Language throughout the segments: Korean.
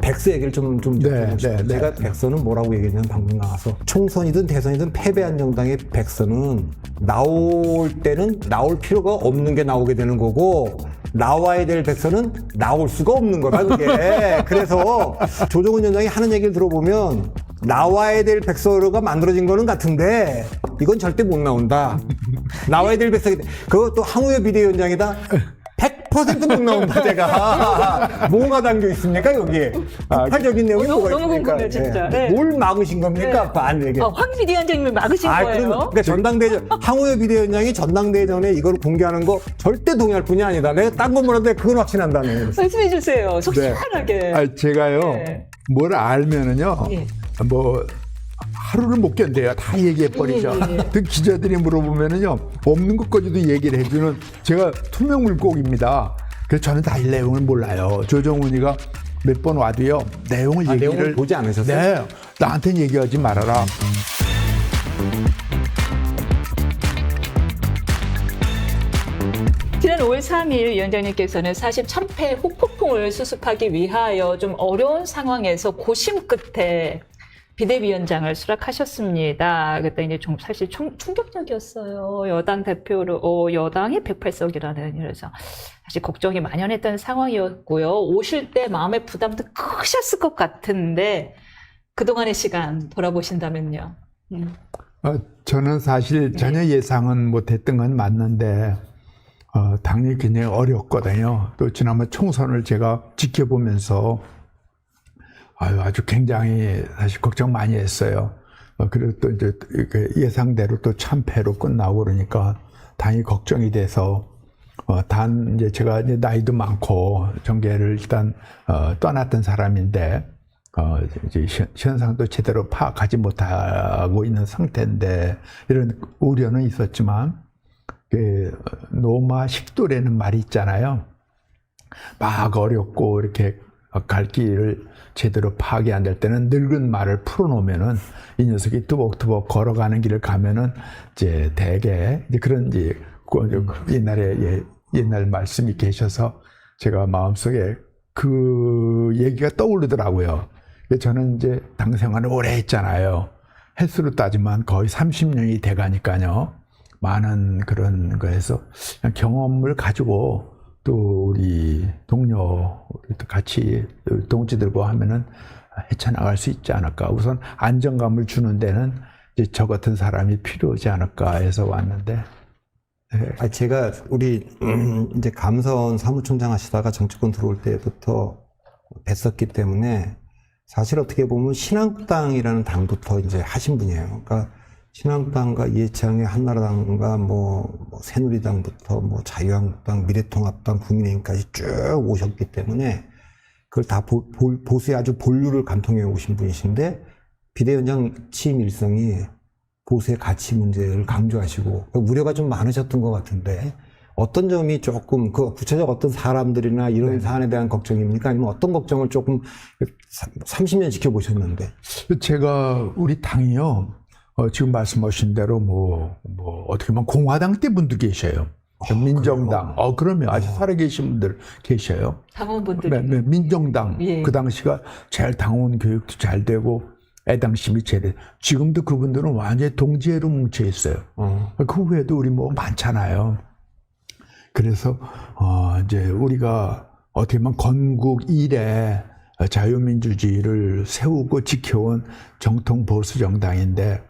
백서 얘기를 좀 여쭤보고 싶어요. 제가 백서는 뭐라고 얘기했냐면 방금 나와서 총선이든 대선이든 패배한 정당의 백서는 나올 때는 나올 필요가 없는 게 나오게 되는 거고 나와야 될 백서는 나올 수가 없는 거다 그게. 그래서 조정훈 위원장이 하는 얘기를 들어보면 나와야 될 백서가 만들어진 거는 같은데 이건 절대 못 나온다. 나와야 될 백서 그것도 항우여 비대위원장이다. 100% 못 나온다, 제가. 뭐가 담겨 있습니까, 여기에? 폭발적인 내용이 뭐가 너무 있습니까? 궁금해요, 진짜. 네. 뭘 막으신 겁니까? 네. 황 비대위원장님을 막으신 거예요? 그러니까 전당대회, 항우여 비대위원장이 전당대회 전에 이걸 공개하는 거 절대 동의할 뿐이 아니다. 내가 딴 건 몰라도 그건 확신한다는. 말씀해 주세요. 속 시원하게. 제가요, 네. 뭘 알면은요, 예. 뭐, 하루를 못 견뎌요. 다 얘기해버리죠. 그 기자들이 물어보면은요, 없는 것까지도 얘기를 해주는 제가 투명 물고기입니다. 그래서 저는 다 이 내용을 몰라요. 조정훈이가 몇 번 와도요, 내용을 얘기를. 내용을 보지 않으셨어요? 네. 나한테는 얘기하지 말아라. 지난 5월 3일 위원장님께서는 사실 참패 후폭풍을 수습하기 위하여 좀 어려운 상황에서 고심 끝에 비대위원장을 수락하셨습니다. 그때 이제 좀 사실 충격적이었어요. 여당 대표로, 여당이 108석이라는, 그래서 사실 걱정이 만연했던 상황이었고요. 오실 때 마음의 부담도 크셨을 것 같은데, 그동안의 시간 돌아보신다면요. 저는 사실 전혀 예상은 못했던 건 맞는데, 당연히 굉장히 어렵거든요. 또 지난번 총선을 제가 지켜보면서 아주 굉장히 사실 걱정 많이 했어요. 그리고 또 이제 예상대로 또 참패로 끝나고 그러니까 당연히 걱정이 돼서 단 이제 제가 이제 나이도 많고 정계를 일단 떠났던 사람인데 이제 현상도 제대로 파악하지 못하고 있는 상태인데 이런 우려는 있었지만 노마 식도라는 말이 있잖아요. 막 어렵고 이렇게 갈 길을 제대로 파악이 안 될 때는 늙은 말을 풀어놓으면은 이 녀석이 뚜벅뚜벅 걸어가는 길을 가면은 이제 대개 이제 그런 이제 옛날 말씀이 계셔서 제가 마음속에 그 얘기가 떠오르더라고요. 저는 이제 당 생활을 오래 했잖아요. 횟수로 따지면 거의 30년이 돼가니까요. 많은 그런 거에서 경험을 가지고 또 우리 동료, 같이 동지들과 하면은 헤쳐나갈 수 있지 않을까. 우선 안정감을 주는 데는 이제 저 같은 사람이 필요하지 않을까 해서 왔는데. 네. 제가 우리 이제 감선 사무총장 하시다가 정치권 들어올 때부터 뵀었기 때문에 사실 어떻게 보면 신한국당이라는 당부터 이제 하신 분이에요. 그러니까 신한국당과 이해창의 한나라당과 뭐 새누리당부터 뭐 자유한국당, 미래통합당, 국민의힘까지 쭉 오셨기 때문에 그걸 다 보수의 아주 본류를 관통해 오신 분이신데 비대위원장 취임 일성이 보수의 가치 문제를 강조하시고 우려가 좀 많으셨던 것 같은데 어떤 점이 조금 그 구체적 어떤 사람들이나 이런 사안에 대한 걱정입니까? 아니면 어떤 걱정을 조금 30년 지켜보셨는데? 제가 우리 당이요. 지금 말씀하신 대로 어떻게 보면 공화당 때 분도 계셔요. 민정당. 그러면 아직 살아계신 분들 계셔요. 당원분들이. 네, 민정당. 예. 그 당시가 제일 당원 교육도 잘 되고 애당심이 제일. 지금도 그분들은 완전히 동지애로 뭉쳐 있어요. 그 후에도 우리 많잖아요. 그래서, 이제 우리가 어떻게 보면 건국 이래 자유민주주의를 세우고 지켜온 정통 보수 정당인데,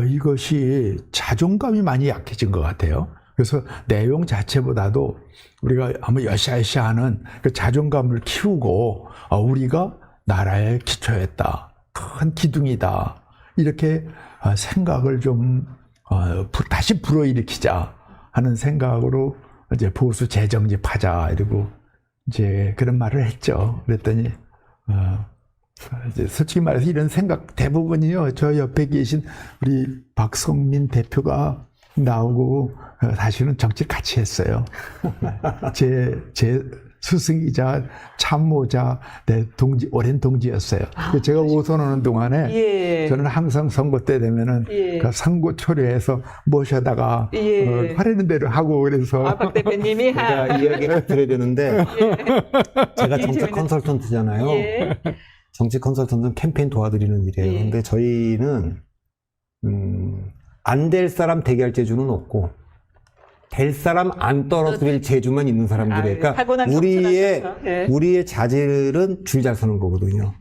이것이 자존감이 많이 약해진 것 같아요. 그래서 내용 자체보다도 우리가 한번 여샤여샤 하는 그 자존감을 키우고, 우리가 나라의 기초였다. 큰 기둥이다. 이렇게 생각을 좀, 다시 불어일으키자 하는 생각으로 이제 보수 재정립 하자. 이러고 이제 그런 말을 했죠. 그랬더니, 이제 솔직히 말해서 이런 생각 대부분이요. 저 옆에 계신 우리 박성민 대표가 나오고 사실은 정치를 같이 했어요. 제 스승이자 참모자 내 동지 오랜 동지였어요. 제가 오선하는 동안에 예. 저는 항상 선거 때 되면은 예. 그 선거 초려해서 모셔다가 예. 하려는 대로 하고 그래서 박 대표님이 제가 이야기를 드려야 되는데 제가 정책 재밌는- 컨설턴트잖아요. 예. 정치 컨설턴트는 캠페인 도와드리는 일이에요. 예. 근데 저희는 안 될 사람 되게 할 재주는 없고 될 사람 안 떨어뜨릴 재주만 있는 사람들이에요. 그러니까 타고난 우리의 청춘하셔서. 예. 우리의 자질은 줄 잘 서는 거거든요.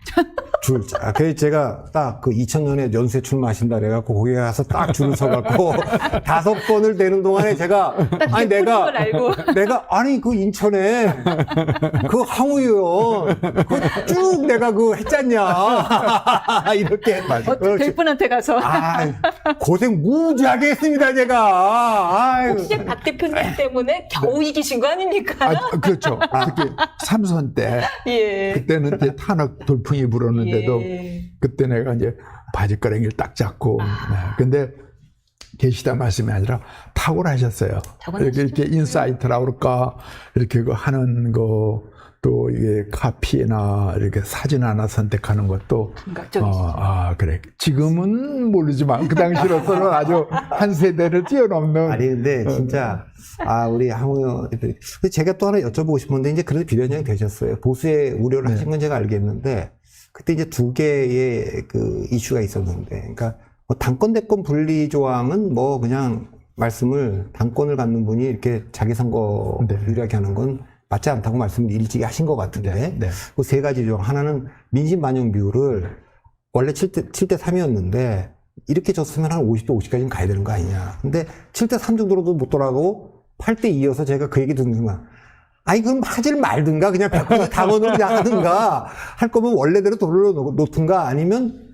줄. 그래서 제가 딱 그 2000년에 연수에 출마하신다 그래갖고 거기 가서 딱 줄을 서갖고 5번을 되는 동안에 제가 아니 걸 알고. 아니 그 인천에 그 항우 의원 그쭉 내가 그 했잖냐 이렇게 대분한테 가서 고생 무지하게 했습니다 제가. 아유. 혹시 박 대표님 때문에 겨우 이기신 거 아닙니까? 그렇죠. 특히 삼선 때 예. 그때는 이제 탄핵 돌풍이 불었는데도 예. 그때 내가 이제 바지가랑이를 딱 잡고 근데 계시다 말씀이 아니라 탁월하셨어요. 이렇게 인사이트라고 그럴까 이렇게 그 하는 거 또 이게 카피나 이렇게 사진 하나 선택하는 것도 그래 지금은 모르지만 그 당시로서는 아주 한 세대를 뛰어넘는. 아니 근데 진짜 우리 항우 의원님들이 제가 또 하나 여쭤보고 싶은데 이제 그래도 비대위원장이 되셨어요. 보수의 우려를 하신 건 제가 알겠는데 그때 이제 2개의 그 이슈가 있었는데 그러니까 뭐 당권 대권 분리 조항은 뭐 그냥 말씀을 당권을 갖는 분이 이렇게 자기 선거 유리하게 하는 건 맞지 않다고 말씀을 일찍이 하신 것 같은데 그 3가지 조항 하나는 민심 반영 비율을 원래 7대 3이었는데 이렇게 졌으면 한 50대 50까지는 가야 되는 거 아니냐. 근데 7대 3 정도로도 못 돌아가고 8대 2여서 제가 그 얘기 듣는 순간 그럼 하질 말든가 그냥 100% 당원으로 그냥 하든가 할 거면 원래대로 돌려놓든가 아니면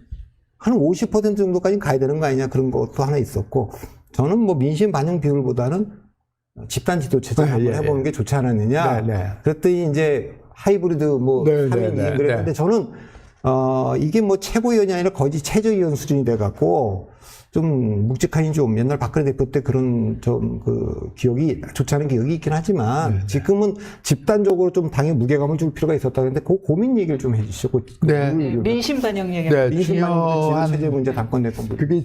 한 50% 정도까지 가야 되는 거 아니냐 그런 것도 하나 있었고 저는 뭐 민심 반영 비율보다는 집단 지도체제 한번 해보는 게 좋지 않았느냐. 그랬더니 이제 하이브리드 뭐 3인 2인 그랬는데 저는 이게 뭐 최고위원이 아니라 거의 최저위원 수준이 돼갖고 좀 묵직하니 좀 옛날 박근혜 대표 때 그런 좀 그 기억이 좋지 않은 기억이 있긴 하지만 지금은 집단적으로 좀 당에 무게감을 줄 필요가 있었다 그런데 그 고민 얘기를 좀 해주시고 민심 반영 얘기. 민심 반영 체제 문제 당권 대권 문제. 그게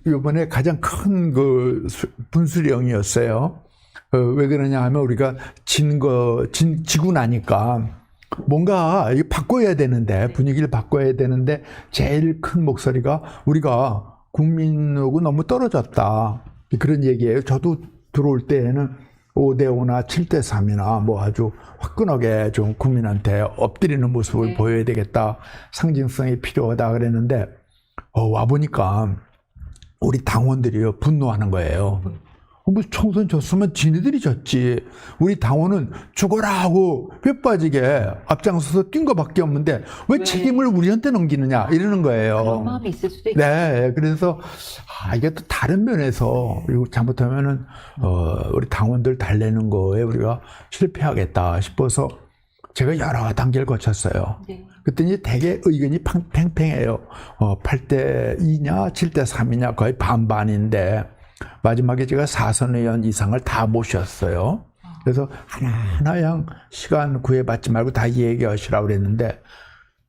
이번에 가장 큰 그 분수령이었어요. 왜 그러냐 하면 우리가 지고 나니까 뭔가 바꿔야 되는데 분위기를 바꿔야 되는데 제일 큰 목소리가 우리가 국민하고 너무 떨어졌다 그런 얘기예요. 저도 들어올 때에는 5대5나 7대3이나 뭐 아주 화끈하게 좀 국민한테 엎드리는 모습을 보여야 되겠다. 상징성이 필요하다 그랬는데 와보니까 우리 당원들이요 분노하는 거예요. 뭐 총선 졌으면 지네들이 졌지. 우리 당원은 죽어라 하고 회 빠지게 앞장서서 뛴 거밖에 없는데 왜 책임을 우리한테 넘기느냐 이러는 거예요. 그런 마음이 있을 수도 있고. 네, 그래서 이게 또 다른 면에서 그리고 잘못하면은 우리 당원들 달래는 거에 우리가 실패하겠다 싶어서 제가 여러 단계를 거쳤어요. 그랬더니 되게 의견이 팽팽해요. 8대 2냐 7대 3이냐 거의 반반인데 마지막에 제가 4선 의원 이상을 다 모셨어요. 그래서 하나하나 시간 구애받지 말고 다 얘기하시라고 그랬는데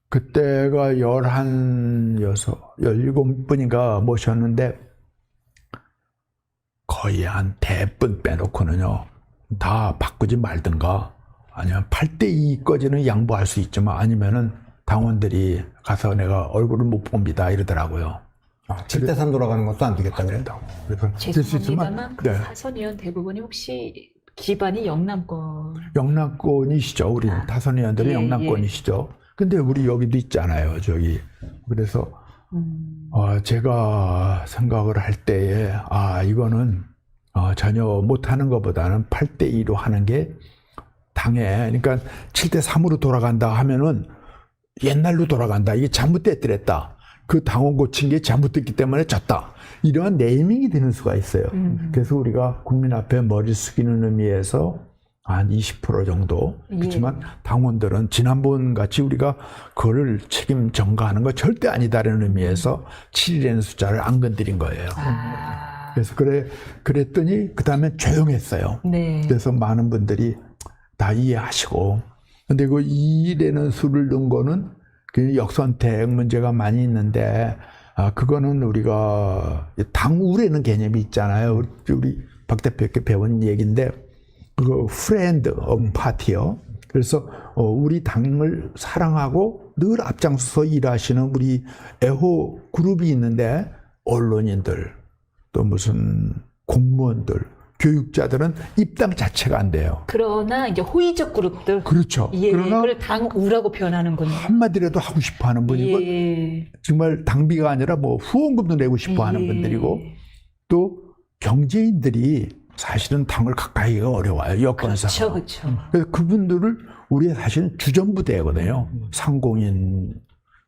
그때가 17분인가 모셨는데 거의 한 대분 빼놓고는요 다 바꾸지 말든가 아니면 8대 2까지는 양보할 수 있지만 아니면은 당원들이 가서 내가 얼굴을 못 봅니다 이러더라고요. 7대 3 돌아가는 것도 안 되겠다 그랬다고. 죄송합니다만 그 사선 의원 대부분이 혹시 기반이 영남권이시죠. 우리 다선 의원들이 영남권이시죠. 근데 우리 여기도 있잖아요. 저기. 그래서 제가 생각을 할 때에 이거는 전혀 못하는 것보다는 8대 2로 하는 게 당에 그러니까 7대 3으로 돌아간다 하면은 옛날로 돌아간다. 이게 잘못됐더랬다. 그 당원 고친 게 잘못됐기 때문에 졌다. 이러한 네이밍이 되는 수가 있어요. 그래서 우리가 국민 앞에 머리 숙이는 의미에서 한 20% 정도. 그렇지만 당원들은 지난번 같이 우리가 그거를 책임 전가하는 거 절대 아니다라는 의미에서 7이라는 숫자를 안 건드린 거예요. 그래서 그랬더니 그 다음에 조용했어요. 그래서 많은 분들이 다 이해하시고 근데 그 2라는 수를 넣은 거는 그 역선택 문제가 많이 있는데, 그거는 우리가 당우라는 개념이 있잖아요. 우리 박 대표께 배운 얘기인데, 그 프렌드 오브 파티요. 그래서 우리 당을 사랑하고 늘 앞장서서 일하시는 우리 애호 그룹이 있는데, 언론인들, 또 무슨 공무원들, 교육자들은 입당 자체가 안 돼요. 그러나 이제 호의적 그룹들. 그렇죠. 예, 그러나 그걸 당우라고 표현하는군요. 한마디라도 하고 싶어 하는 분이고, 예. 정말 당비가 아니라 뭐 후원금도 내고 싶어 하는 예. 분들이고, 또 경제인들이 사실은 당을 가까이 하기가 어려워요. 여건상. 그렇죠. 그래서 그분들을 우리의 사실은 주전부대거든요. 상공인.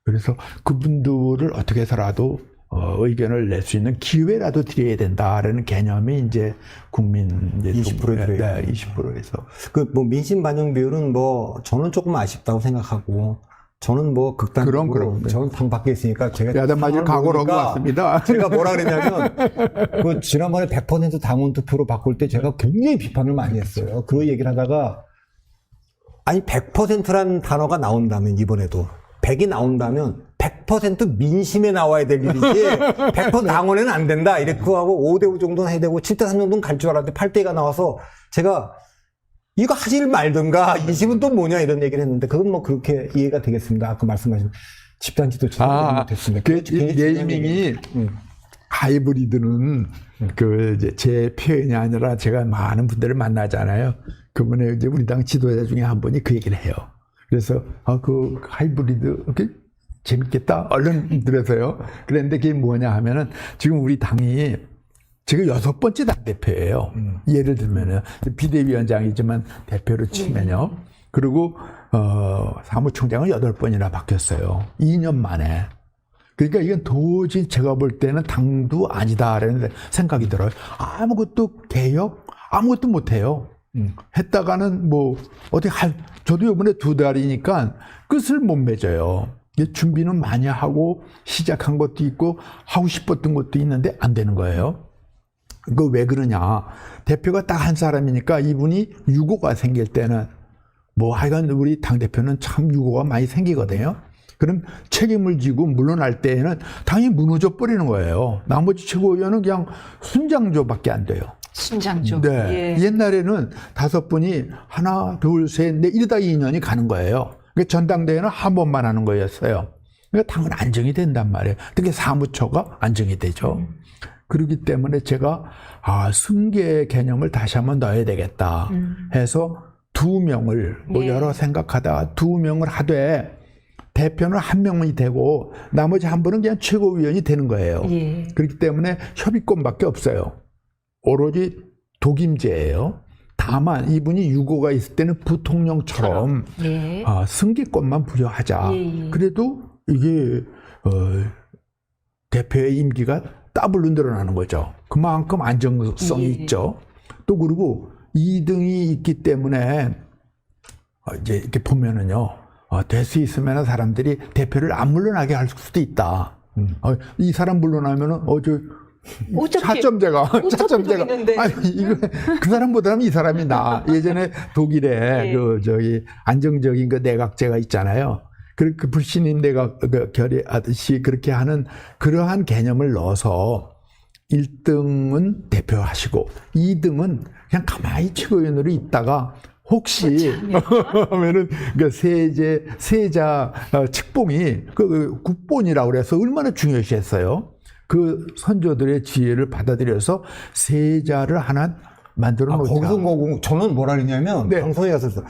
그래서 그분들을 어떻게 해서라도 의견을 낼 수 있는 기회라도 드려야 된다라는 개념이 이제 국민 이제 20% 네, 20%에서 그 뭐 민심 반영 비율은 뭐 저는 조금 아쉽다고 생각하고 저는 뭐 극단적으로 그럼. 저는 당 밖에 있으니까 제가 야단 맞을 각오로 하고 보니까 왔습니다. 제가 뭐라 그랬냐면 그 지난번에 100% 당원 투표로 바꿀 때 제가 굉장히 비판을 많이 했어요. 그 얘기를 하다가 아니 100%란 단어가 나온다면 이번에도 100이 나온다면 100% 민심에 나와야 될 일이지 100% 당원에는 안 된다 이랬고 하고 5대5 정도는 해야 되고 7대3 정도는 갈 줄 알았는데 8대가 나와서 제가 이거 하질 말든가 인심은 또 뭐냐 이런 얘기를 했는데 그건 뭐 그렇게 이해가 되겠습니다. 아까 말씀하신 집단지도 잘못했습니다. 그 네이밍이 하이브리드는 그 이제 제 표현이 아니라 제가 많은 분들을 만나잖아요. 그분의 이제 우리 당 지도자 중에 한 분이 그 얘기를 해요. 그래서 그 하이브리드 재밌겠다 얼른 들어서요. 그랬는데 그게 뭐냐 하면은 지금 우리 당이 제가 6번째 당대표예요. 예를 들면은 비대위원장이지만 대표로 치면요. 그리고 사무총장은 8번이나 바뀌었어요. 2년 만에. 그러니까 이건 도저히 제가 볼 때는 당도 아니다라는 생각이 들어요. 아무것도 개혁 아무것도 못해요. 했다가는 뭐 어디 저도 이번에 2달이니까 끝을 못 맺어요. 준비는 많이 하고 시작한 것도 있고 하고 싶었던 것도 있는데 안 되는 거예요. 그거 왜 그러냐? 대표가 딱 한 사람이니까 이분이 유고가 생길 때는 뭐 하여간 우리 당대표는 참 유고가 많이 생기거든요. 그럼 책임을 지고 물러날 때에는 당이 무너져 버리는 거예요. 나머지 최고위원은 그냥 순장조밖에 안 돼요. 순장조. 네. 예. 옛날에는 5분이 하나, 둘, 셋, 넷 이러다 2년이 가는 거예요. 그러니까 전당대회는 한 번만 하는 거였어요. 그러니까 당은 안정이 된단 말이에요. 특히 사무처가 안정이 되죠. 그렇기 때문에 제가 승계 개념을 다시 한번 넣어야 되겠다 해서 2명을 뭐 예. 여러 생각하다가 2명을 하되 대표는 1명이 되고 나머지 한 분은 그냥 최고위원이 되는 거예요. 예. 그렇기 때문에 협의권밖에 없어요. 오로지 독임제예요. 다만 이분이 유고가 있을 때는 부통령처럼 예. 승계권만 부여하자. 예. 그래도 이게 대표의 임기가 더블로 늘어나는 거죠. 그만큼 안정성이 예. 있죠. 또 그리고 2등이 있기 때문에 이제 이렇게 보면은요. 될 수 있으면 사람들이 대표를 안 물러나게 할 수도 있다. 이 사람 물러나면은 차점제가 있는데. 아니 이거 그 사람보다는 이 사람이 나. 예전에 독일에 네. 그 안정적인 그 내각제가 있잖아요. 그 불신임 내각 결의하듯이 그렇게 하는 그러한 개념을 넣어서 1등은 대표하시고 2등은 그냥 가만히 최고위원으로 있다가 혹시 하면은 그 세자 측봉이 그 국본이라고 그래서 얼마나 중요시했어요. 그 선조들의 지혜를 받아들여서 세자를 하나 만들어 놓자. 거기서 저는 뭐라 그랬냐면 네. 방송에 가서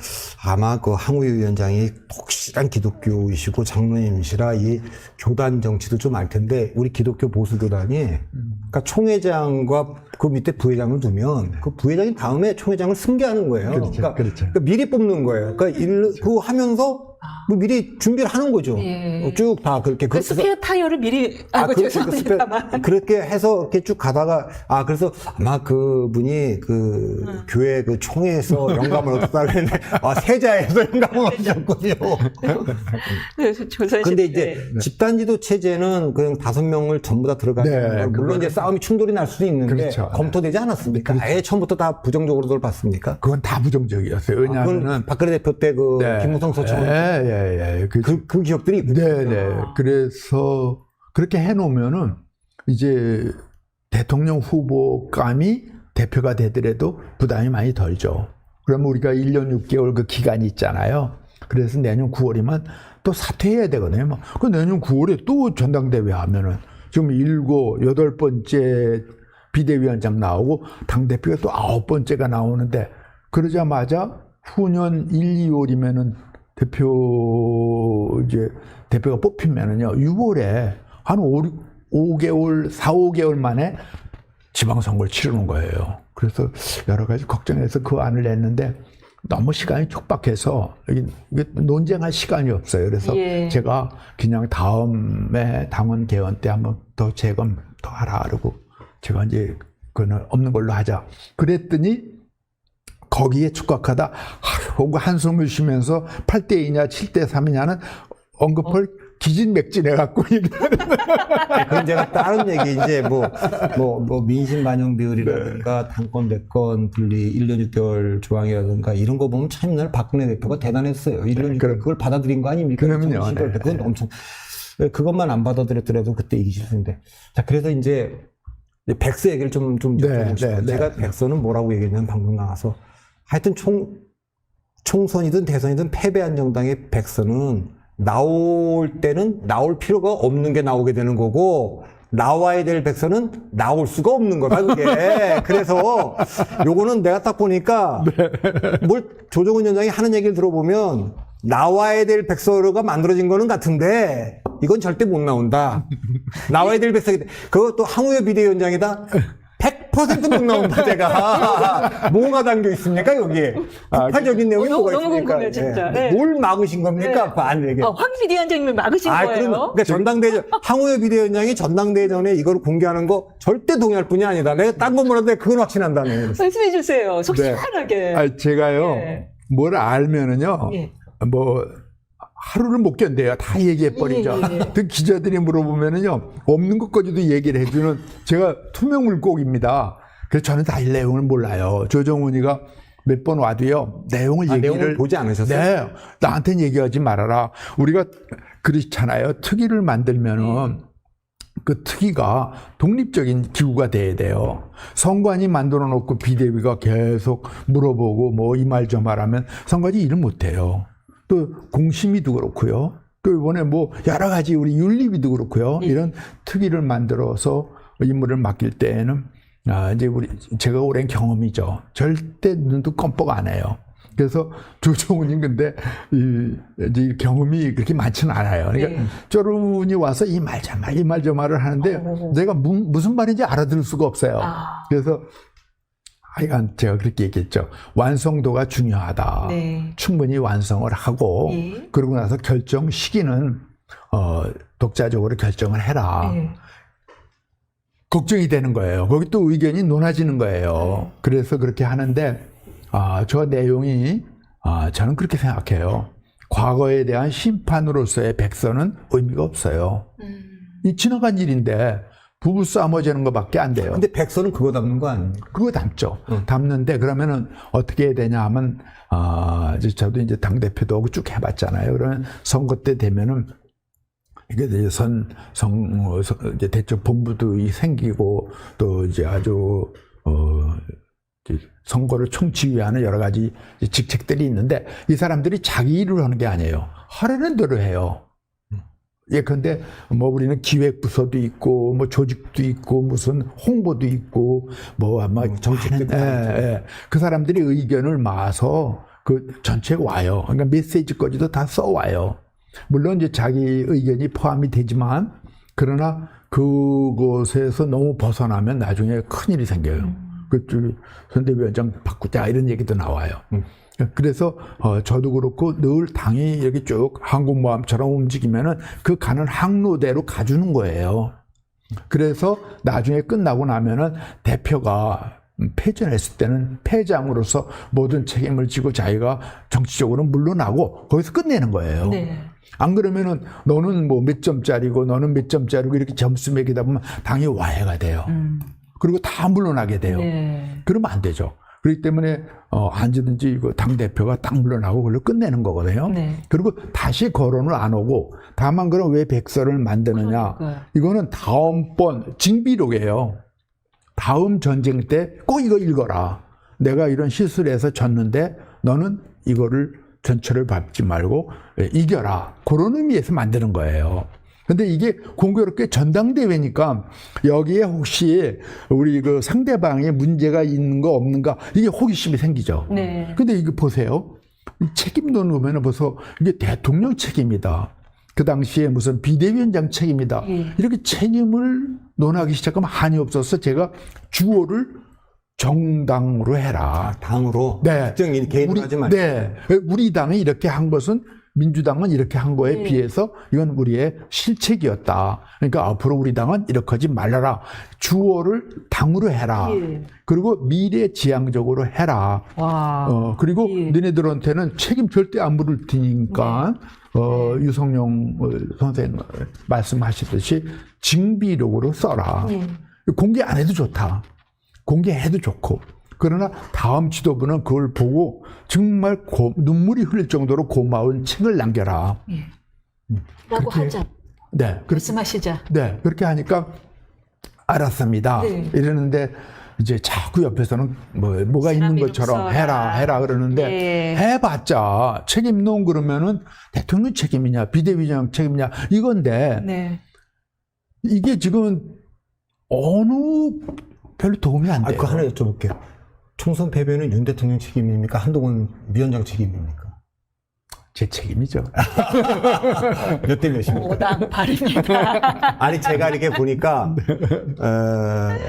아마 그 항우유 위원장이 독실한 기독교이시고 장로님이시라 이 교단 정치도 좀 알 텐데 우리 기독교 보수 교단이 그러니까 총회장과 그 밑에 부회장을 두면 그 부회장이 다음에 총회장을 승계하는 거예요. 그렇죠. 그러니까 미리 뽑는 거예요. 그러니까 그 하면서 뭐 미리 준비를 하는 거죠. 예. 쭉 다 그렇게. 그 스페어 타이어를 미리 죄송합니다만. 그렇게 해서 이렇게 쭉 가다가 그래서 아마 그분이 그 교회 그 총회에서 영감을 얻었다 그랬는데 세자에서 영감을 얻으셨군요. 근데 이제 집단지도 체제는 그냥 5명을 전부 다 들어가는 걸 물론 이제 싸움이 충돌이 날 수도 있는데 그렇죠. 검토되지 않았습니까? 아예 처음부터 다 부정적으로들 봤습니까? 그건 다 부정적이었어요. 왜냐하면은 박근혜 대표 때 그 김무성 서청원 그 기억들이 있거든요. 네네. 그래서 그렇게 해놓으면은 이제 대통령 후보감이 대표가 되더라도 부담이 많이 덜죠. 그러면 우리가 1년 6개월 그 기간이 있잖아요. 그래서 내년 9월이면 또 사퇴해야 되거든요. 그 내년 9월에 또 전당대회 하면은 지금 7, 8번째 비대위원장 나오고 당대표가 또 9번째가 나오는데 그러자마자 후년 1, 2월이면은 대표가 뽑히면은요, 6월에 한 5개월, 4, 5개월 만에 지방선거를 치르는 거예요. 그래서 여러 가지 걱정해서 그 안을 냈는데 너무 시간이 촉박해서 이게 논쟁할 시간이 없어요. 그래서 제가 그냥 다음에 당원 개원 때 한번 더 재검 더 하라 그러고 제가 이제 그거는 없는 걸로 하자. 그랬더니 거기에 축각하다 하고 한숨을 쉬면서 8대2냐 7대3이냐는 언급을 기진맥진해갖고 그럼 제가 다른 얘기 이제 뭐 민심 반영 비율이라든가 당권 백권 분리 1년 6개월 조항이라든가 이런 거 보면 참날 박근혜 대표가 대단했어요. 1년 6개월 그걸 받아들인 거 아닙니까? 그럼요. 그건 엄청 그것만 안 받아들였더라도 그때 이기실수인데 자 그래서 이제 백서 얘기를 좀 여쭤보고 싶어요. 제가 백서는 뭐라고 얘기했냐면 방금 나가서 하여튼 총선이든 대선이든 패배한 정당의 백서는 나올 때는 나올 필요가 없는 게 나오게 되는 거고 나와야 될 백서는 나올 수가 없는 거다 그게. 그래서 요거는 내가 딱 보니까 뭘 조정은 위원장이 하는 얘기를 들어보면 나와야 될 백서가 만들어진 거는 같은데 이건 절대 못 나온다. 나와야 될 백서 그것도 항우여 비대위원장이다. 100% 못 나온다, 제가. 뭐가 담겨 있습니까, 여기에? 폭발적인 내용이 뭐가 너무 있습니까? 궁금해요, 진짜. 네. 네. 뭘 막으신 겁니까? 안에게. 황 비대위원장님을 막으신 거예요? 그러니까 전당대회, 항우여 비대위원장이 전당대회 전에 이걸 공개하는 거 절대 동의할 뿐이 아니다. 내가 딴 건 몰라도 그건 확신한다네. 말씀해 주세요. 속 시원하게. 제가요, 뭘 알면은요, 뭐, 하루를 못 견뎌요. 다 얘기해버리죠. 그 기자들이 물어보면은요, 없는 것까지도 얘기를 해주는 제가 투명 물고기입니다. 그래서 저는 다 이 내용을 몰라요. 조정훈이가 몇 번 와도요, 내용을 보지 않으셨어요? 네. 나한테는 얘기하지 말아라. 우리가 그렇잖아요. 특위를 만들면은 그 특위가 독립적인 기구가 돼야 돼요. 선관위 만들어 놓고 비대위가 계속 물어보고 뭐 이 말 저 말 하면 선관위 일을 못 해요. 또 공심위도 그렇고요. 또 이번에 뭐 여러 가지 우리 윤리위도 그렇고요. 이런 특위를 만들어서 임무를 맡길 때에는 이제 제가 오랜 경험이죠. 절대 눈도 껌뻑 안 해요. 그래서 조정훈님 근데 이제 경험이 그렇게 많지는 않아요. 그러니까 저분이 와서 이 말 저 말 이 말 저 말을 하는데 내가 무슨 말인지 알아들을 수가 없어요. 그래서 하여간 제가 그렇게 얘기했죠. 완성도가 중요하다. 충분히 완성을 하고 그러고 나서 결정 시기는 독자적으로 결정을 해라. 걱정이 되는 거예요. 거기 또 의견이 논하지는 거예요. 그래서 그렇게 하는데 저 내용이 저는 그렇게 생각해요. 과거에 대한 심판으로서의 백서는 의미가 없어요. 이 지나간 일인데 부부싸움 하자는 것밖에 안 돼요. 근데 백서는 그거 담는 거 아닙니까? 그거 담죠. 담는데 그러면은 어떻게 해야 되냐 하면 저도 이제 당대표도 하고 쭉 해봤잖아요. 그러면 선거 때 되면은 이게 이제 이제 대쪽 본부도 생기고 또 이제 아주 선거를 총지휘하는 여러 가지 직책들이 있는데 이 사람들이 자기 일을 하는 게 아니에요. 하라는 대로 해요. 근데 뭐 우리는 기획부서도 있고 뭐 조직도 있고 무슨 홍보도 있고 뭐 아마 정책도 그 사람들이 의견을 모아서 그 전체에 와요. 그러니까 메시지까지도 다 써와요. 물론 이제 자기 의견이 포함이 되지만 그러나 그곳에서 너무 벗어나면 나중에 큰일이 생겨요. 그쪽 선대위원장 바꾸자 이런 얘기도 나와요. 그래서 저도 그렇고 늘 당이 이렇게 쭉 항공모함처럼 움직이면은 그 가는 항로대로 가주는 거예요. 그래서 나중에 끝나고 나면은 대표가 패전했을 때는 패장으로서 모든 책임을 지고 자기가 정치적으로 물러나고 거기서 끝내는 거예요. 네. 안 그러면은 너는 뭐 몇 점짜리고 너는 몇 점짜리고 이렇게 점수 매기다 보면 당이 와해가 돼요. 그리고 다 물러나게 돼요. 네. 그러면 안 되죠. 그렇기 때문에 언제든지 이거 당 대표가 딱 물러나고 그걸로 끝내는 거거든요. 네. 그리고 다시 거론을 안 오고 다만 그럼 왜 백서를 만드느냐? 그러니까요. 이거는 다음번 징비록이에요. 다음 전쟁 때 꼭 이거 읽어라. 내가 이런 실수를 해서 졌는데 너는 이거를 전철을 밟지 말고 이겨라. 그런 의미에서 만드는 거예요. 근데 이게 공교롭게 전당대회니까 여기에 혹시 우리 그 상대방에 문제가 있는 거 없는가 이게 호기심이 생기죠. 네. 근데 이거 보세요. 책임도 놓으면 벌써 이게 대통령 책임이다. 그 당시에 무슨 비대위원장 책임이다. 이렇게 책임을 논하기 시작하면 한이 없어서 제가 주어를 정당으로 해라. 당으로 네. 특정 개인으로 하지 말고. 네. 우리 당이 이렇게 한 것은 민주당은 이렇게 한 거에 네. 비해서 이건 우리의 실책이었다. 그러니까 앞으로 우리 당은 이렇게 하지 말라라. 주어를 당으로 해라. 예. 그리고 미래지향적으로 해라. 와. 그리고 예. 너네들한테는 책임 절대 안 물을 테니까 유성룡 선생 말씀하셨듯이 징비록으로 써라. 공개 안 해도 좋다. 공개해도 좋고. 그러나 다음 지도부는 그걸 보고 정말 눈물이 흐를 정도로 고마운 책을 남겨라. 라고 그렇게, 하자. 네. 말씀하시자. 네. 그렇게 하니까 알았습니다. 네. 이러는데 이제 자꾸 옆에서는 뭐가 있는 것처럼 해라 그러는데 네. 해봤자 책임 논 그러면은 대통령 책임이냐 비대위원장 책임이냐 이건데 네. 이게 지금 어느 별로 도움이 안 돼요. 그거 하나 여쭤볼게요. 총선 패배는 윤 대통령 책임입니까? 한동훈 위원장 책임입니까? 제 책임이죠. 몇 대 몇입니까? 오당 발입니다. 아니 제가 이렇게 보니까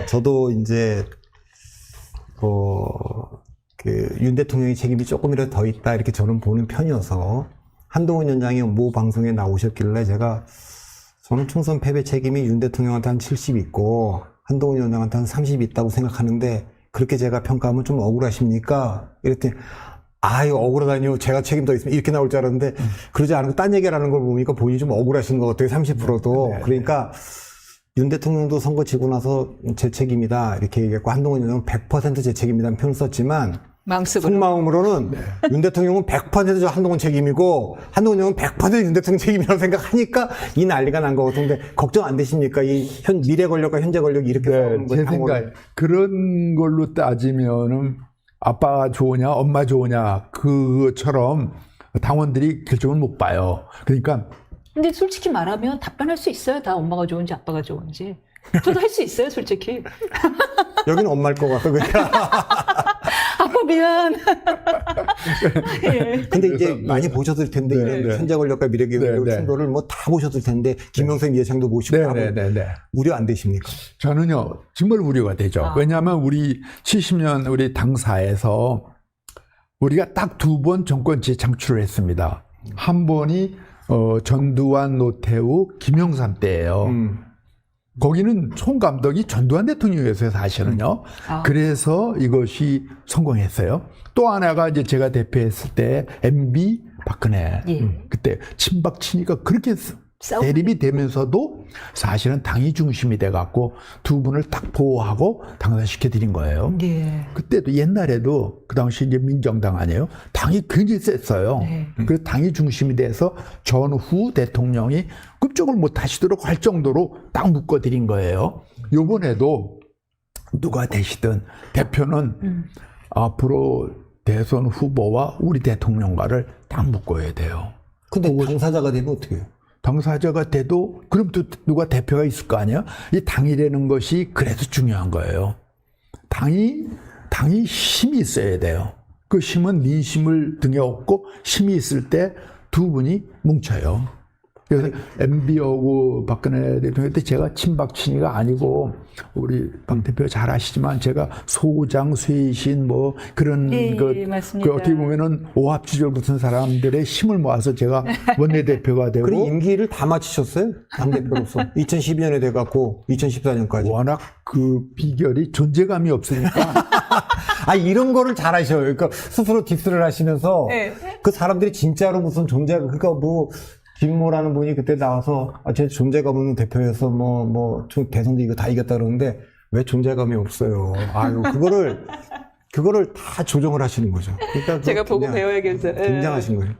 저도 이제 윤 대통령의 책임이 조금이라도 더 있다 이렇게 저는 보는 편이어서 한동훈 위원장이 모 방송에 나오셨길래 저는 총선 패배 책임이 윤 대통령한테 한 70 있고 한동훈 위원장한테 한 30 있다고 생각하는데 그렇게 제가 평가하면 좀 억울하십니까? 이랬더니 아유 억울하다니요. 제가 책임 더 있으면 이렇게 나올 줄 알았는데 그러지 않고 딴 얘기라는 걸 보니까 본인이 좀 억울하신 것 같아요. 30%도. 네. 그러니까 윤 대통령도 선거 지고 나서 제 책임이다 이렇게 얘기했고 한동훈 위원장은 100% 제 책임이라는 표현을 썼지만 마음속으로. 속마음으로는 윤 대통령은 100% 한동훈 책임이고 한동훈 의원은 100% 윤 대통령 책임이라고 생각하니까 이 난리가 난 것 같은데 걱정 안 되십니까? 이 미래 권력과 현재 권력이 이렇게 싸우는 제 거예요. 생각 그런 걸로 따지면은 아빠가 좋으냐 엄마 좋으냐 그것처럼 당원들이 결정을 못 봐요. 그러니까 근데 솔직히 말하면 답변할 수 있어요. 다 엄마가 좋은지 아빠가 좋은지. 저도 할 수 있어요, 솔직히. 여기는 엄마일 것 같아. 그러니까. 아빠 미안. 예. 근데 이제 많이 보셨을 텐데 이런 현재 권력과 미래 권력 충돌을 뭐 다 보셨을 텐데 김영삼 이해창도 보시고 우려 안 되십니까? 저는요 정말 우려가 되죠. 왜냐하면 우리 70년 우리 당사에서 우리가 딱 2번 정권 재창출을 했습니다. 한 번이 전두환, 노태우, 김영삼 때예요. 거기는 총감독이 전두환 대통령이었어요, 사실은요. 그래서 이것이 성공했어요. 또 하나가 이제 제가 대표했을 때 MB 박근혜. 그때 친박 친이가 그렇게 대립이 되면서도 사실은 당이 중심이 돼갖고 두 분을 딱 보호하고 당선시켜 드린 거예요. 그때도 옛날에도 그 당시 이제 민정당 아니에요? 당이 굉장히 셌어요. 그래서 당이 중심이 돼서 전후 대통령이 급족을 못 하시도록 할 정도로 딱 묶어 드린 거예요. 요번에도 누가 되시든 대표는 앞으로 대선 후보와 우리 대통령과를 딱 묶어야 돼요. 근데 당사자가 되면 어떻게 해요? 당사자가 돼도 그럼 또 누가 대표가 있을 거 아니야? 이 당이라는 것이 그래서 중요한 거예요. 당이 힘이 있어야 돼요. 그 힘은 민심을 등에 업고 힘이 있을 때 두 분이 뭉쳐요. 그래서 MB하고 박근혜 대통령 때 제가 친박친이가 아니고 우리 박 대표 잘 아시지만 제가 소장, 쇄신 뭐 그런 네, 그 맞습니다. 어떻게 보면은 오합지졸 같은 사람들의 힘을 모아서 제가 원내대표가 되고 그리고 임기를 다 마치셨어요? 당대표로서. 2012년에 돼갖고 2014년까지. 워낙 그 비결이 존재감이 없으니까 아, 이런 거를 잘 하셔요. 그러니까 스스로 디스를 하시면서 네. 그 사람들이 진짜로 무슨 존재감, 그러니까 뭐, 김모라는 분이 그때 나와서, 아, 제 존재감 없는 대표여서 대선도 이거 다 이겼다 그러는데 왜 존재감이 없어요. 아유, 그거를 다 조정을 하시는 거죠. 그러니까 제가 보고 그냥 배워야겠어요. 굉장하신 거예요.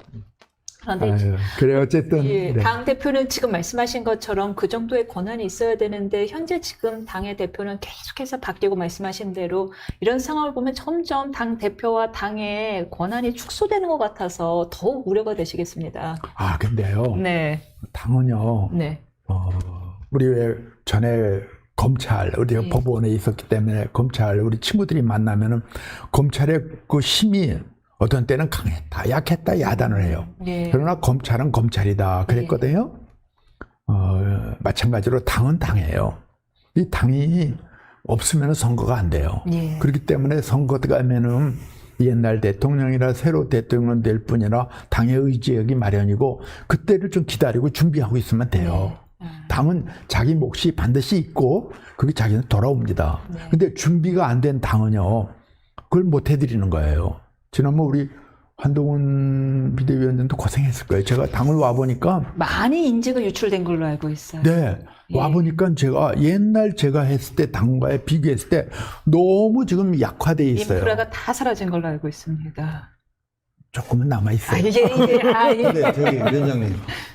그런데 아유, 그래 어쨌든 예, 네. 당 대표는 지금 말씀하신 것처럼 그 정도의 권한이 있어야 되는데 현재 지금 당의 대표는 계속해서 바뀌고 말씀하신 대로 이런 상황을 보면 점점 당 대표와 당의 권한이 축소되는 것 같아서 더욱 우려가 되시겠습니다. 아 근데요 네, 당은요 네, 우리 왜 전에 검찰 우리가 예. 법원에 있었기 때문에 검찰 우리 친구들이 만나면은 검찰의 그 힘이 어떤 때는 강했다 약했다 야단을 해요. 네. 그러나 검찰은 검찰이다 그랬거든요. 마찬가지로 당은 당이에요. 이 당이 없으면 선거가 안 돼요. 예. 그렇기 때문에 선거가 가면은 옛날 대통령이라 새로 대통령 될 뿐이라 당의 의지력이 마련이고 그때를 좀 기다리고 준비하고 있으면 돼요. 당은 자기 몫이 반드시 있고 그게 자기는 돌아옵니다. 네. 근데 준비가 안 된 당은요 그걸 못 해드리는 거예요. 지난번 우리 한동훈 비대위원장도 고생했을 거예요. 제가 당을 와보니까 많이 인재가 유출된 걸로 알고 있어요. 네 예. 와보니까 제가 옛날 제가 했을 때 당과에 비교했을 때 너무 지금 약화돼 있어요. 인프라가 다 사라진 걸로 알고 있습니다. 조금은 남아있어요. 근데 저기 위원장님,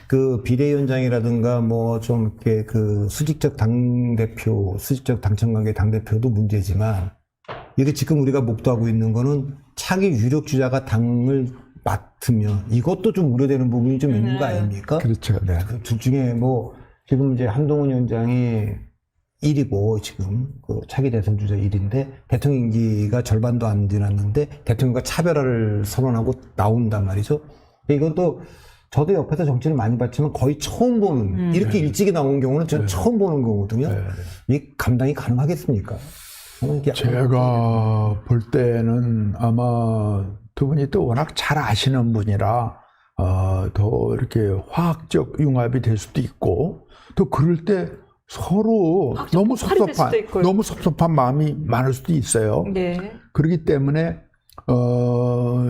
그 비대위원장이라든가 뭐 좀 이렇게 그 수직적 당대표, 수직적 당청관계 당대표도 문제지만 이게 지금 우리가 목도하고 있는 거는 차기 유력 주자가 당을 맡으면 이것도 좀 우려되는 부분이 좀 있는 거 아닙니까? 그렇죠. 네. 그 둘 중에 뭐 지금 이제 한동훈 위원장이 1위고 지금 그 차기 대선 주자 1위인데 대통령 임기가 절반도 안 지났는데 대통령과 차별화를 선언하고 나온단 말이죠. 근데 이건 또 저도 옆에서 정치를 많이 봤지만 거의 처음 보는 이렇게 일찍이 나오는 경우는 저는 처음 보는 거거든요. 이 감당이 가능하겠습니까? 제가 볼 때는 아마 두 분이 또 워낙 잘 아시는 분이라 더 이렇게 화학적 융합이 될 수도 있고 또 그럴 때 서로 너무 섭섭한 마음이 많을 수도 있어요. 네. 그렇기 때문에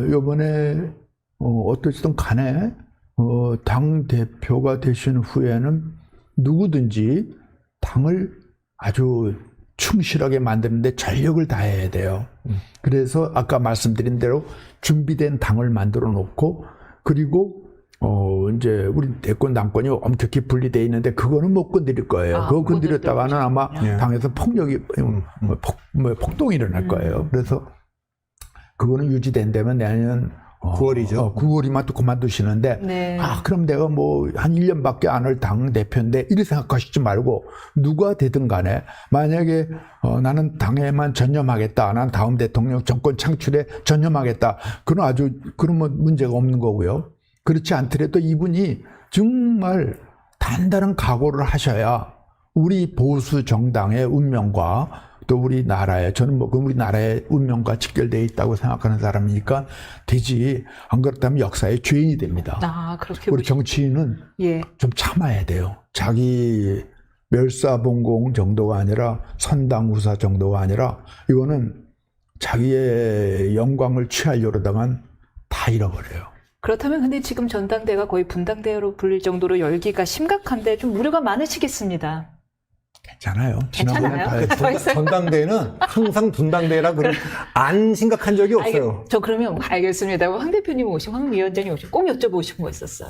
이번에 어떻든 간에 당 대표가 되신 후에는 누구든지 당을 아주 충실하게 만드는데 전력을 다해야 돼요. 그래서 아까 말씀드린 대로 준비된 당을 만들어 놓고 그리고 이제 우리 대권 당권이 엄격히 분리되어 있는데 그거는 못 건드릴 거예요. 그거 건드렸다가는 아마 당에서 폭력이 폭동이 일어날 거예요. 그래서 그거는 유지된다면 내년 9월이죠. 9월이면 또 그만두시는데 네. 그럼 내가 뭐 한 1년밖에 안 할 당 대표인데 이렇게 생각하시지 말고 누가 되든 간에 만약에 나는 당에만 전념하겠다. 난 다음 대통령 정권 창출에 전념하겠다. 그러면 문제가 없는 거고요. 그렇지 않더라도 이분이 정말 단단한 각오를 하셔야 우리 보수 정당의 운명과 또 우리나라에 저는 뭐 우리나라의 운명과 직결되어 있다고 생각하는 사람이니까 되지 안 그렇다면 역사의 죄인이 됩니다. 그렇게 우리 정치인은 좀 참아야 돼요. 자기 멸사봉공 정도가 아니라 선당후사 정도가 아니라 이거는 자기의 영광을 취하려다간 다 잃어버려요. 그렇다면 근데 지금 전당대가 거의 분당대로 불릴 정도로 열기가 심각한데 좀 우려가 많으시겠습니다. 괜찮아요. 괜찮아요. 전당대회는 항상 분당대회라 안 심각한 적이 없어요. 저 그러면 알겠습니다. 황 대표님 오시고 황 위원장님 오시고 꼭 여쭤보고 거 있었어요.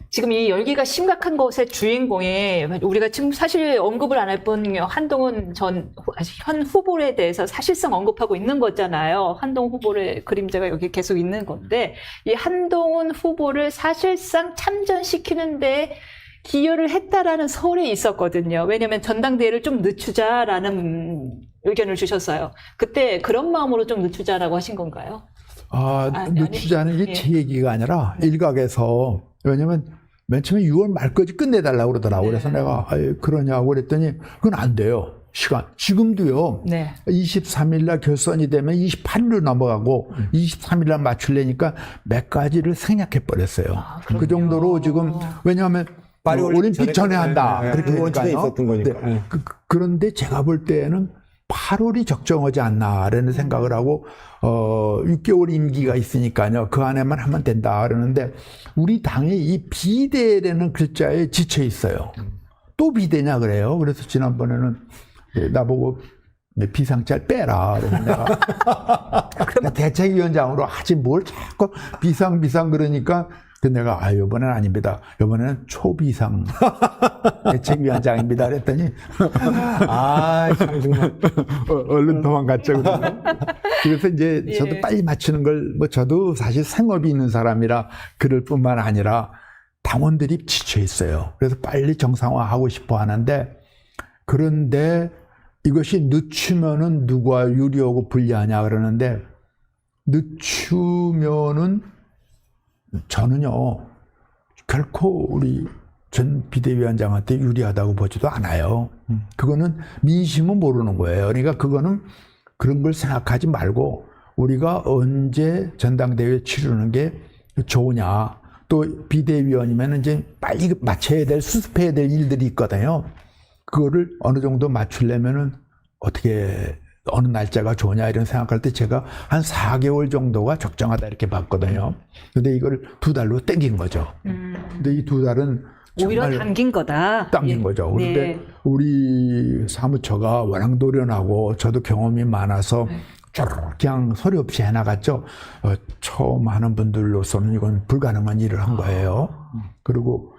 지금 이 열기가 심각한 것의 주인공이 우리가 지금 사실 언급을 안 할 뿐 한동훈 현 후보에 대해서 사실상 언급하고 있는 거잖아요. 한동훈 후보의 그림자가 여기 계속 있는 건데 이 한동훈 후보를 사실상 참전시키는데 기여를 했다라는 설이 있었거든요. 왜냐하면 전당대회를 좀 늦추자라는 의견을 주셨어요. 그때 그런 마음으로 좀 늦추자라고 하신 건가요? 늦추자는 게 제 얘기가 아니라 일각에서 왜냐하면 맨 처음에 6월 말까지 끝내달라고 그러더라고. 그래서 내가 그러냐고 그랬더니 그건 안 돼요. 시간. 지금도요. 네. 23일 날 결선이 되면 28일로 넘어가고 23일 날 맞추려니까 몇 가지를 생략해 버렸어요. 그 정도로 지금 왜냐하면 파리 올림픽 전에 한다. 네, 그렇게 그 원칙에 되니까요. 있었던 거니까. 네. 그런데 제가 볼 때는 8월이 적정하지 않나라는 생각을 하고 6개월 임기가 있으니까요. 그 안에만 하면 된다 그러는데 우리 당이 이 비대라는 글자에 지쳐 있어요. 또 비대냐 그래요. 그래서 지난번에는 나보고 비상짤 빼라. 그래서 내가 대책위원장으로 하지 뭘 자꾸 비상 그러니까 내가 이번엔 아닙니다. 이번에는 초비상 대책위원장입니다. 그랬더니 참 정말. 얼른 도망갔죠. 그래서 이제 저도 빨리 맞추는 걸 저도 사실 생업이 있는 사람이라 그럴 뿐만 아니라 당원들이 지쳐 있어요. 그래서 빨리 정상화하고 싶어 하는데 그런데 이것이 늦추면은 누가 유리하고 불리하냐 그러는데 늦추면은 저는요 결코 우리 전 비대위원장한테 유리하다고 보지도 않아요. 그거는 민심은 모르는 거예요. 그러니까 그거는 그런 걸 생각하지 말고 우리가 언제 전당대회 치르는 게 좋으냐. 또 비대위원이면 이제 빨리 맞춰야 될 수습해야 될 일들이 있거든요. 그거를 어느 정도 맞추려면은 어떻게 어느 날짜가 좋냐 이런 생각할 때 제가 한 4개월 정도가 적정하다 이렇게 봤거든요. 근데 이걸 2달로 땡긴 거죠. 근데 이 2달은 오히려 당긴 거다. 당긴 거죠. 그런데 우리 사무처가 워낙 노련하고 저도 경험이 많아서 쭉 그냥 소리 없이 해나갔죠. 처음 하는 분들로서는 이건 불가능한 일을 한 거예요. 그리고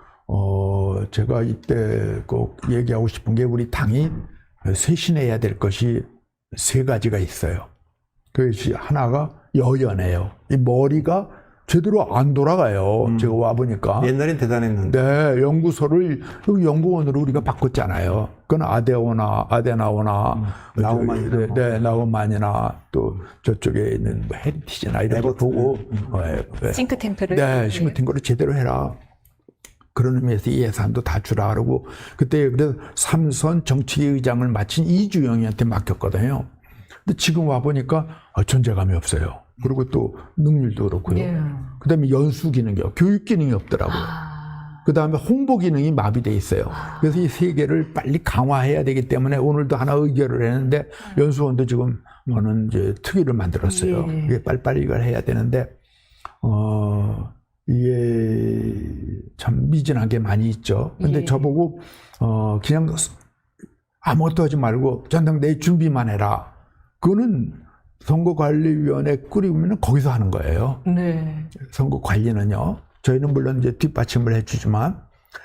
제가 이때 꼭 얘기하고 싶은 게 우리 당이 쇄신해야 될 것이 3가지가 있어요. 그것이 하나가 여연해요. 이 머리가 제대로 안 돌아가요. 제가 와보니까. 옛날엔 대단했는데. 네, 연구소를 연구원으로 우리가 바꿨잖아요. 그건 아데나오나, 라우만이나 네, 라우만이나 또 저쪽에 있는 헤리티지나 이런 거 보고, 싱크탱크를. 네, 싱크탱크를 제대로 해라. 그런 의미에서 이 예산도 다 주라 그러고 그때 그래서 3선 정치계 의장을 맡은 이주영이한테 맡겼거든요. 근데 지금 와 보니까 존재감이 없어요. 그리고 또 능률도 그렇고요. 그다음에 연수 기능이 교육 기능이 없더라고요. 그다음에 홍보 기능이 마비돼 있어요. 그래서 이 3개를 빨리 강화해야 되기 때문에 오늘도 하나 의결을 했는데 연수원도 지금 저는 이제 특위를 만들었어요. 이게 빨리빨리 이걸 해야 되는데 이게 참 미진한 게 많이 있죠. 근데 저보고 그냥 아무것도 하지 말고 전당대회 준비만 해라. 그거는 선거관리위원회 꾸리면 거기서 하는 거예요. 네. 선거 관리는요. 저희는 물론 이제 뒷받침을 해주지만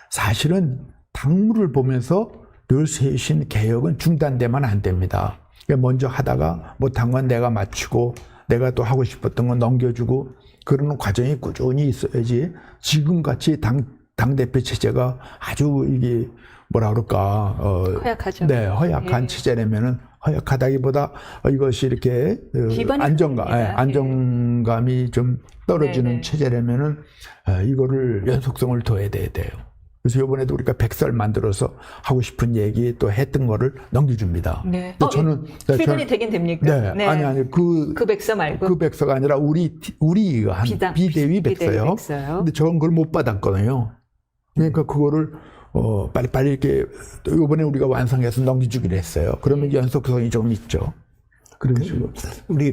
사실은 당무를 보면서 늘 쇄신 개혁은 중단되면 안 됩니다. 먼저 하다가 못한 건 내가 맞추고 내가 또 하고 싶었던 건 넘겨주고 그러는 과정이 꾸준히 있어야지 지금같이 당대표 체제가 아주 이게 뭐라 그럴까. 허약하죠. 네, 허약한 체제라면은 허약하다기보다 이것이 이렇게 안정감이 좀 떨어지는 체제라면은 이거를 연속성을 둬야 돼요. 그래서 이번에도 우리가 백설 만들어서 하고 싶은 얘기 또 했던 거를 넘겨줍니다. 네. 저는 출근이 되긴 됩니까? 네. 아니 그 백서 말고 그 백서가 아니라 우리가 한 비대위 백서요. 근데 저건 그걸 못 받았거든요. 그러니까 그거를 빨리빨리 이렇게 이번에 우리가 완성해서 넘겨주기로 했어요. 그러면 연속성이 좀 있죠. 그래서 우리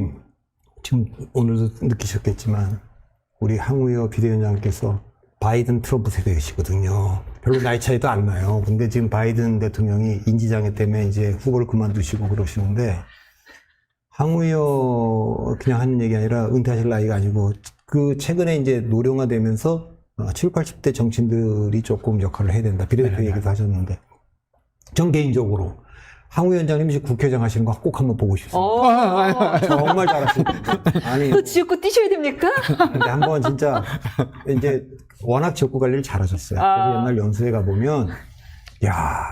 지금 오늘도 느끼셨겠지만 우리 항우여 비대위원장께서 바이든 트럼프 세대이시거든요. 별로 나이 차이도 안 나요. 근데 지금 바이든 대통령이 인지장애 때문에 이제 후보를 그만두시고 그러시는데 항우여 그냥 하는 얘기 아니라 은퇴하실 나이가 아니고 그 최근에 이제 노령화되면서 70, 80대 정치인들이 조금 역할을 해야 된다. 비례대표 얘기도 하셨는데 전 개인적으로 항우 위원장님이 지금 국회의장 하시는 거 꼭 한번 보고 싶습니다. 정말 잘하십니다. 아니 또 지역구 뛰셔야 됩니까? 근데 한번 진짜 이제 워낙 지역구 관리를 잘하셨어요. 그래서 옛날 연수회 가보면 야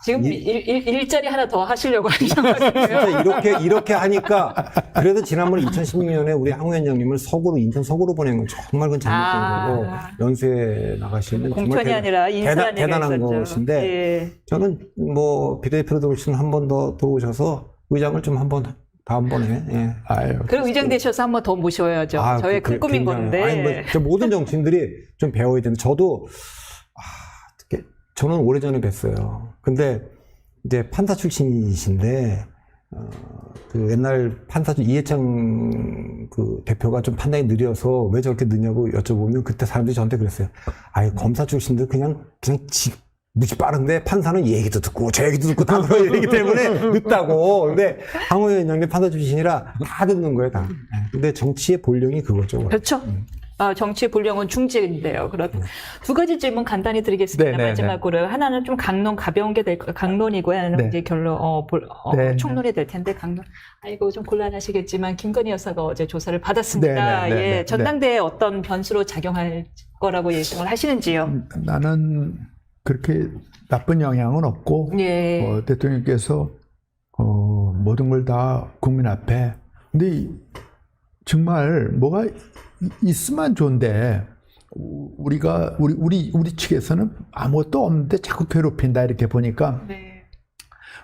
지금 일자리 하나 더 하시려고 하시는 거예요. 진짜 이렇게 하니까 그래도 지난번 2016년에 우리 황 위원장님을 인천 서구로 보낸 건 정말 그건 잘못된 거고 연수에 나가시는 공천이 아니라 인사한 대단한 얘기가 있었죠. 것인데 예. 저는 뭐 비대위표로 들어오시면 한 번 더 들어오셔서 의장을 좀 다음번에 예. 아유. 그리고 의장 되셔서 한 번 더 모셔야죠. 저의 큰 꿈인 건데. 아니, 저 모든 정치인들이 좀 배워야 되는데 저도 저는 오래전에 뵀어요. 근데 이제 판사 출신이신데 그 옛날 이해창 그 대표가 좀 판단이 느려서 왜 저렇게 느냐고 여쭤보면 그때 사람들이 저한테 그랬어요. 아예 검사 출신들 그냥 무지 빠른데 판사는 이 얘기도 듣고 저 얘기도 듣고 다 그런 얘기 때문에 늦다고. 근데 황 위원장님 판사 출신이라 다 듣는 거예요, 다. 근데 정치의 본령이 그거죠. 그렇죠. 정치의 본령은 중재인데요. 그럼 두 가지 질문 간단히 드리겠습니다. 네, 마지막으로 하나는 좀 가벼운 게 될 강론이고 하나는 네. 이제 총론이 될 텐데 강론. 아이고 좀 곤란하시겠지만 김건희 여사가 어제 조사를 받았습니다. 예, 전당대에 어떤 변수로 작용할 거라고 예상을 하시는지요? 나는 그렇게 나쁜 영향은 없고 예. 대통령께서 모든 걸 다 국민 앞에 근데 정말 뭐가 있으면 좋은데 우리 측에서는 아무것도 없는데 자꾸 괴롭힌다 이렇게 보니까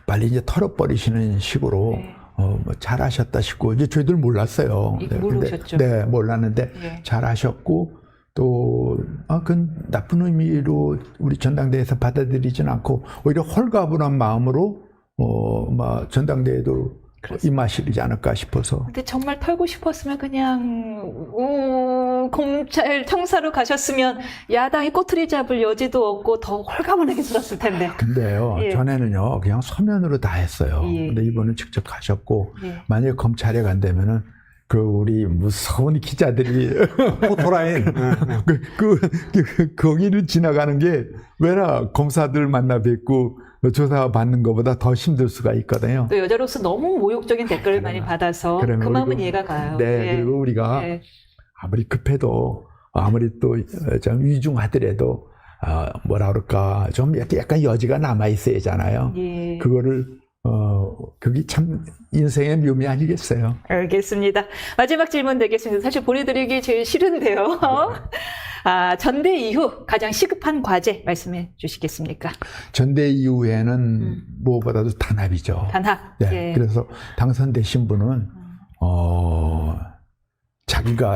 빨리 이제 털어버리시는 식으로 뭐 잘하셨다 싶고 이제 저희들 몰랐어요. 모르셨죠? 네, 몰랐는데 잘하셨고 또 그건 나쁜 의미로 우리 전당대회에서 받아들이진 않고 오히려 홀가분한 마음으로 전당대회도 임하시지 않을까 싶어서. 근데 정말 털고 싶었으면 그냥 검찰 청사로 가셨으면 야당이 꼬투리 잡을 여지도 없고 더 홀가분하게 들었을 텐데. 근데요, 예. 전에는요 그냥 서면으로 다 했어요. 예. 근데 이번은 직접 가셨고 예. 만약에 검찰에 간다면은 우리 무서운 기자들이 포토라인 거기를 지나가는 게 왜나 검사들 만나 뵙고 조사 받는 것보다 더 힘들 수가 있거든요. 또 여자로서 너무 모욕적인 댓글을 많이 받아서 그 마음은 이해가 가요. 네, 예. 그리고 우리가 아무리 급해도 아무리 또 좀 위중하더라도 뭐라 그럴까 좀 약간 여지가 남아 있어야 하잖아요. 예. 그거를 그게 참 인생의 묘미 아니겠어요? 알겠습니다. 마지막 질문 드리겠습니다. 사실 보내드리기 제일 싫은데요. 전대 이후 가장 시급한 과제 말씀해 주시겠습니까? 전대 이후에는 무엇보다도 단합이죠. 단합. 네. 예. 그래서 당선되신 분은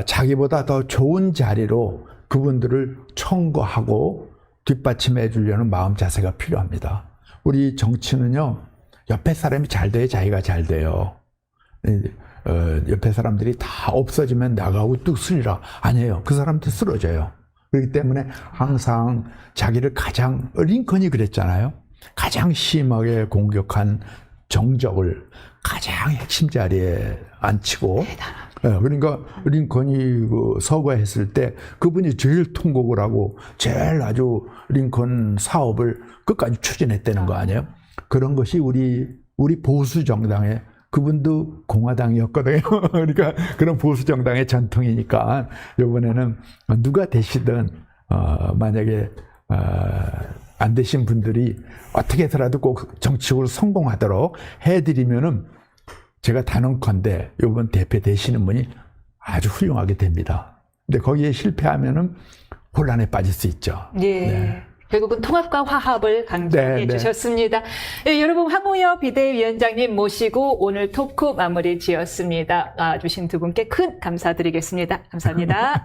자기보다 더 좋은 자리로 그분들을 청구하고 뒷받침해 주려는 마음 자세가 필요합니다. 우리 정치는요. 옆에 사람이 잘 돼야 자기가 잘 돼요. 옆에 사람들이 다 없어지면 나가고 뚝 쓰리라. 아니에요. 그 사람도 쓰러져요. 그렇기 때문에 항상 자기를 링컨이 그랬잖아요. 가장 심하게 공격한 정적을 가장 핵심 자리에 앉히고. 그러니까 링컨이 서거했을 때 그분이 제일 통곡을 하고 제일 아주 링컨 사업을 끝까지 추진했다는 거 아니에요? 그런 것이 우리 보수 정당의 그분도 공화당이었거든요. 그러니까 그런 보수 정당의 전통이니까 이번에는 누가 되시든 만약에 안 되신 분들이 어떻게 해서라도 꼭 정치적으로 성공하도록 해드리면은 제가 단언컨대 이번 대표 되시는 분이 아주 훌륭하게 됩니다. 근데 거기에 실패하면은 혼란에 빠질 수 있죠. 예. 네. 결국은 통합과 화합을 강조해 주셨습니다. 네, 여러분 황우여 비대위원장님 모시고 오늘 토크 마무리 지었습니다. 와주신 두 분께 큰 감사드리겠습니다. 감사합니다.